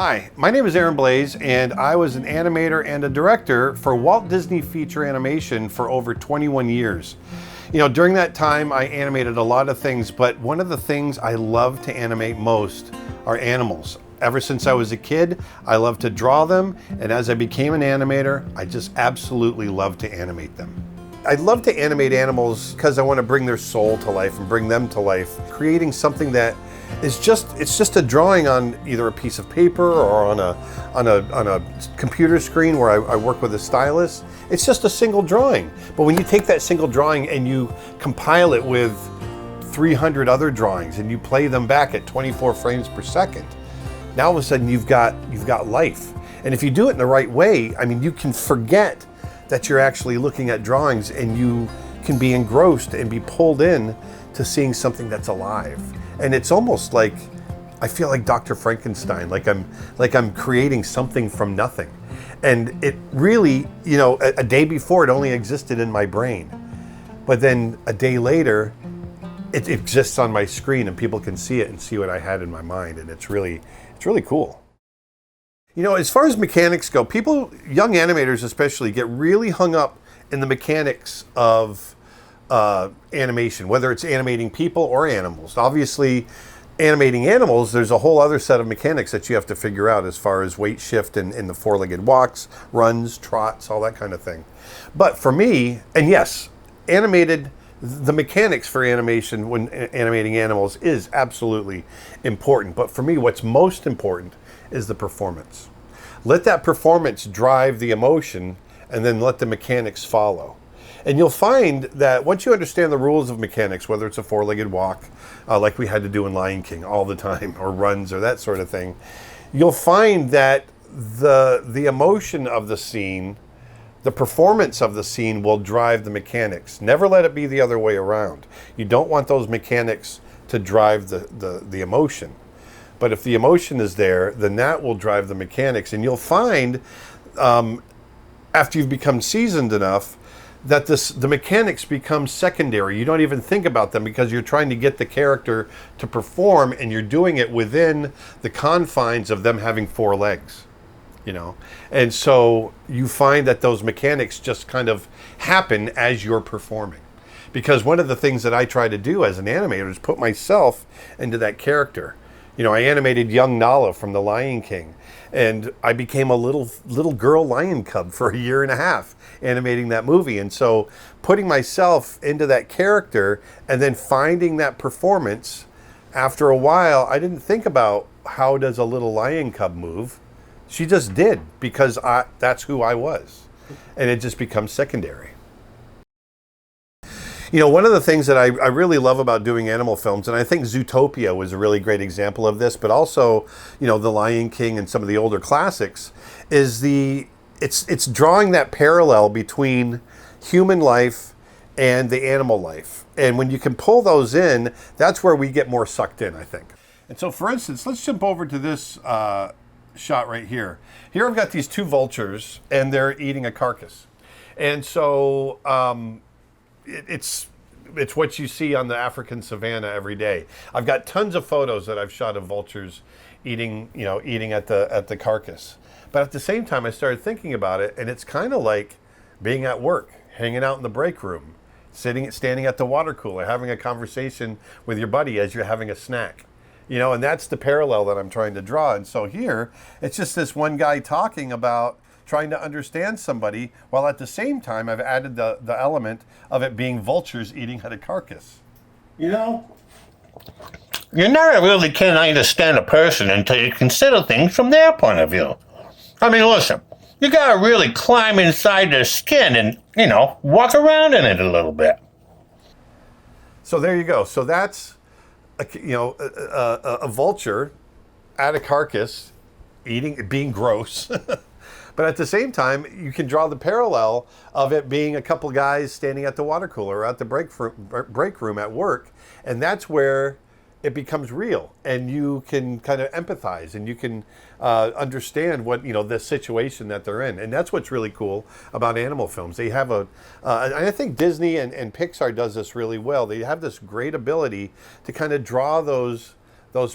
Hi, my name is Blaise, and I was an animator and a director for Walt Disney Feature Animation for over 21 years. During that time, I animated a lot of things, but one of the things I love to animate most are animals. Ever since I was a kid, I loved to draw them, and as I became an animator, I just absolutely love to animate them. I love to animate animals because I want to bring their soul to life and bring them to life, creating something that is just a drawing on either a piece of paper or on a computer screen where I work with a stylus. It's just a single drawing. But when you take that single drawing and you compile it with 300 other drawings and you play them back at 24 frames per second, now all of a sudden you've got life. And if you do it in the right way, I mean, you can forget that you're actually looking at drawings and you can be engrossed and be pulled in to seeing something that's alive. And it's almost like, I feel like Dr. Frankenstein, like I'm creating something from nothing. And it really, a day before it only existed in my brain. But then a day later, it exists on my screen and people can see it and see what I had in my mind. And it's really cool. As far as mechanics go, young animators especially, get really hung up in the mechanics of animation, whether it's animating people or animals. Obviously, animating animals, there's a whole other set of mechanics that you have to figure out as far as weight shift in the four-legged walks, runs, trots, all that kind of thing. But for me, and yes, the mechanics for animation when animating animals is absolutely important. But for me, what's most important is the performance. Let that performance drive the emotion and then let the mechanics follow. And you'll find that once you understand the rules of mechanics, whether it's a four-legged walk, like we had to do in Lion King all the time, or runs or that sort of thing, you'll find that the emotion of the scene, the performance of the scene will drive the mechanics. Never let it be the other way around. You don't want those mechanics to drive the emotion. But if the emotion is there, then that will drive the mechanics. And you'll find, after you've become seasoned enough, that the mechanics become secondary. You don't even think about them because you're trying to get the character to perform and you're doing it within the confines of them having four legs, And so you find that those mechanics just kind of happen as you're performing. Because one of the things that I try to do as an animator is put myself into that character. I animated young Nala from The Lion King, and I became a little girl lion cub for a year and a half animating that movie. And so putting myself into that character and then finding that performance, after a while, I didn't think about how does a little lion cub move. She just did, because that's who I was. And it just becomes secondary. One of the things that I really love about doing animal films, and I think Zootopia was a really great example of this, but also, The Lion King and some of the older classics, is it's drawing that parallel between human life and the animal life. And when you can pull those in, that's where we get more sucked in, I think. And so, for instance, let's jump over to this shot right here. Here I've got these two vultures, and they're eating a carcass. And so it's what you see on the African savannah every day. I've got tons of photos that I've shot of vultures eating at the carcass. But at the same time, I started thinking about it, and it's kind of like being at work, hanging out in the break room, standing at the water cooler, having a conversation with your buddy as you're having a snack. And that's the parallel that I'm trying to draw. And so here, it's just this one guy talking about trying to understand somebody, while at the same time I've added the element of it being vultures eating at a carcass. You never really can understand a person until you consider things from their point of view. I mean, listen, you gotta really climb inside their skin and, walk around in it a little bit. So there you go. So that's, a vulture at a carcass being gross. But at the same time, you can draw the parallel of it being a couple guys standing at the water cooler or at the break room at work. And that's where it becomes real. And you can kind of empathize and you can understand what, the situation that they're in. And that's what's really cool about animal films. They have and I think Disney and Pixar does this really well. They have this great ability to kind of draw those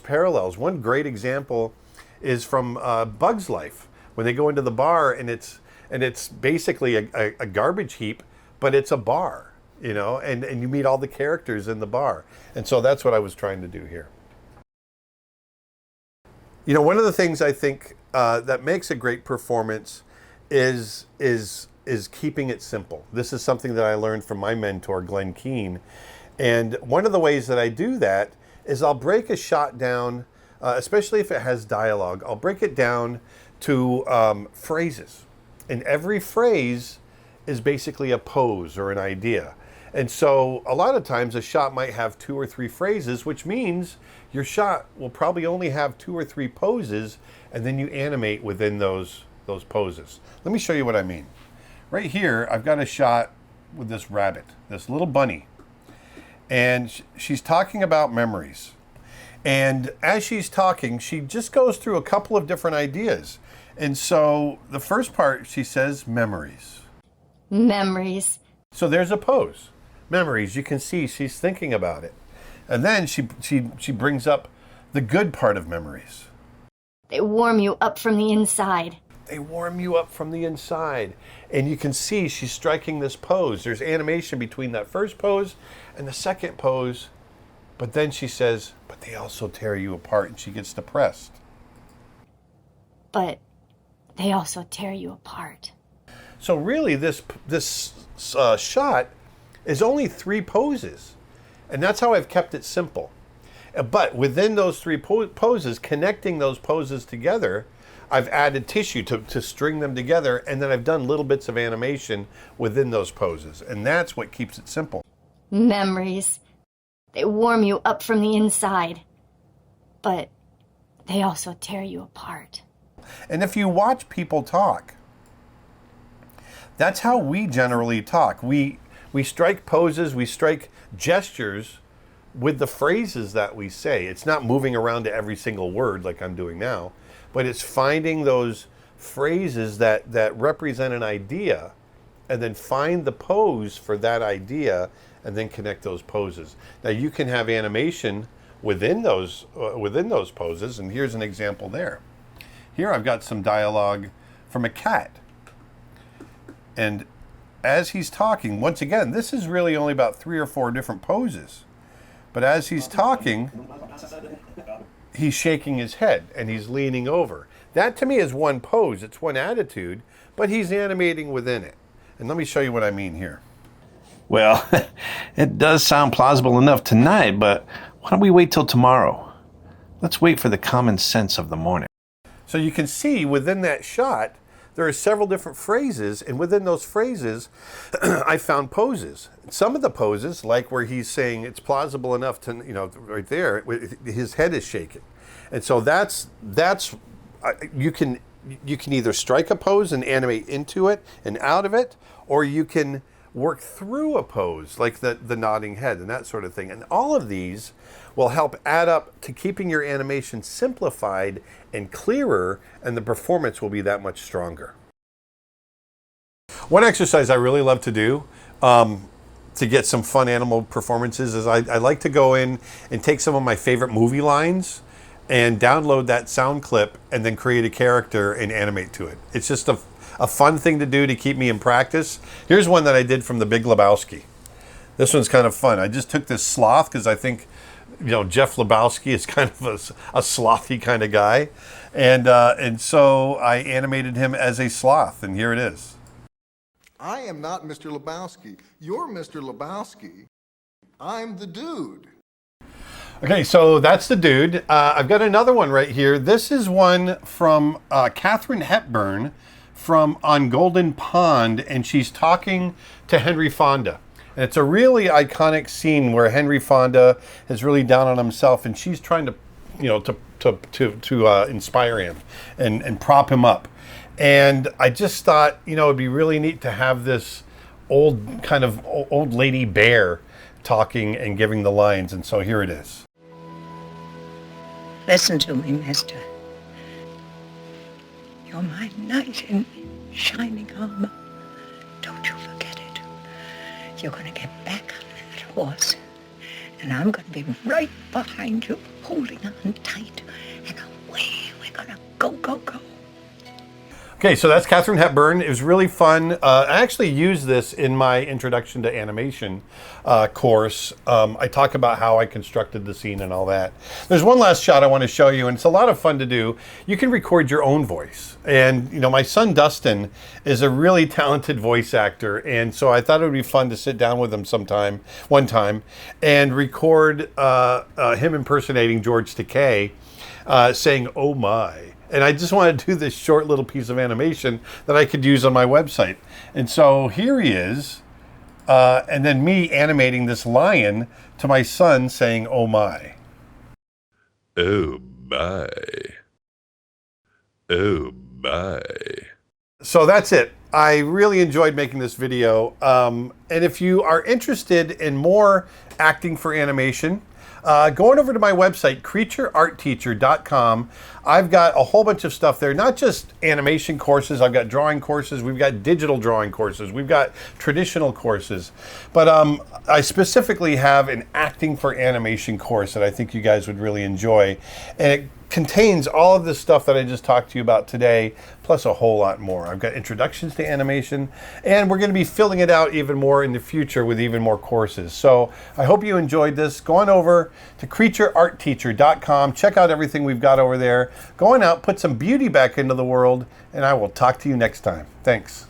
parallels. One great example is from Bug's Life, when they go into the bar and it's basically a garbage heap, but it's a bar, you know, and you meet all the characters in the bar. And so that's what I was trying to do here. You know, one of the things I think that makes a great performance is keeping it simple. This is something that I learned from my mentor, Glenn Keane. And one of the ways that I do that is I'll break a shot down, especially if it has dialogue, I'll break it down to phrases. And every phrase is basically a pose or an idea. And so a lot of times a shot might have 2 or 3 phrases, which means your shot will probably only have 2 or 3 poses, and then you animate within those poses. Let me show you what I mean. Right here, I've got a shot with this rabbit, this little bunny. And she's talking about memories. And as she's talking, she just goes through a couple of different ideas. And so the first part, she says memories. Memories. So there's a pose. Memories. You can see she's thinking about it. And then she brings up the good part of memories. They warm you up from the inside. They warm you up from the inside. And you can see she's striking this pose. There's animation between that first pose and the second pose. But then she says, but they also tear you apart, and she gets depressed. But they also tear you apart. So really, this shot is only 3 poses. And that's how I've kept it simple. But within those 3 poses, connecting those poses together, I've added tissue to string them together, and then I've done little bits of animation within those poses. And that's what keeps it simple. Memories. They warm you up from the inside. But they also tear you apart. And if you watch people talk, that's how we generally talk. We strike poses, we strike gestures with the phrases that we say. It's not moving around to every single word like I'm doing now, but it's finding those phrases that represent an idea, and then find the pose for that idea, and then connect those poses. Now you can have animation within those poses, and here's an example there. Here I've got some dialogue from a cat. And as he's talking, once again, this is really only about 3 or 4 different poses. But as he's talking, he's shaking his head and he's leaning over. That to me is one pose, it's one attitude, but he's animating within it. And let me show you what I mean here. Well, it does sound plausible enough tonight, but why don't we wait till tomorrow? Let's wait for the common sense of the morning. So you can see within that shot, there are several different phrases, and within those phrases, I found poses. Some of the poses, like where he's saying it's plausible enough to, you know, right there, his head is shaking. And so that's you can either strike a pose and animate into it and out of it, or you can work through a pose, like the nodding head and that sort of thing. And all of these will help add up to keeping your animation simplified and clearer, and the performance will be that much stronger. One exercise I really love to do to get some fun animal performances is I like to go in and take some of my favorite movie lines and download that sound clip and then create a character and animate to it. It's just a fun thing to do to keep me in practice. Here's one that I did from The Big Lebowski. This one's kind of fun. I just took this sloth because I think, you know, Jeff Lebowski is kind of a slothy kind of guy. And so I animated him as a sloth, and here it is. I am not Mr. Lebowski. You're Mr. Lebowski. I'm the dude. Okay, so that's the dude. I've got another one right here. This is one from Katharine Hepburn from On Golden Pond, and she's talking to Henry Fonda. And it's a really iconic scene where Henry Fonda is really down on himself, and she's trying to, you know, to inspire him and prop him up. And I just thought, you know, it'd be really neat to have this old lady bear talking and giving the lines. And so here it is. Listen to me, mister. You're my knight in shining armor. Don't you forget it. You're going to get back on that horse, and I'm going to be right behind you, holding on tight, and away we're going to Go, go, go. Okay, so that's Katharine Hepburn. It was really fun. I actually used this in my introduction to animation course. I talk about how I constructed the scene and all that. There's one last shot I want to show you, and it's a lot of fun to do. You can record your own voice. And, you know, my son Dustin is a really talented voice actor, and so I thought it would be fun to sit down with him one time, and record him impersonating George Takei, saying, "Oh my." And I just want to do this short little piece of animation that I could use on my website. And so here he is, and then me animating this lion to my son saying, "Oh my." Oh my. Oh my. So that's it. I really enjoyed making this video. And if you are interested in more acting for animation, going over to my website, creatureartteacher.com. I've got a whole bunch of stuff there, not just animation courses. I've got drawing courses. We've got digital drawing courses. We've got traditional courses. But I specifically have an acting for animation course that I think you guys would really enjoy. And it contains all of this stuff that I just talked to you about today, plus a whole lot more. I've got introductions to animation, and we're going to be filling it out even more in the future with even more courses. So I hope you enjoyed this. Go on over to creatureartteacher.com. Check out everything we've got over there. Go on out, put some beauty back into the world, and I will talk to you next time. Thanks.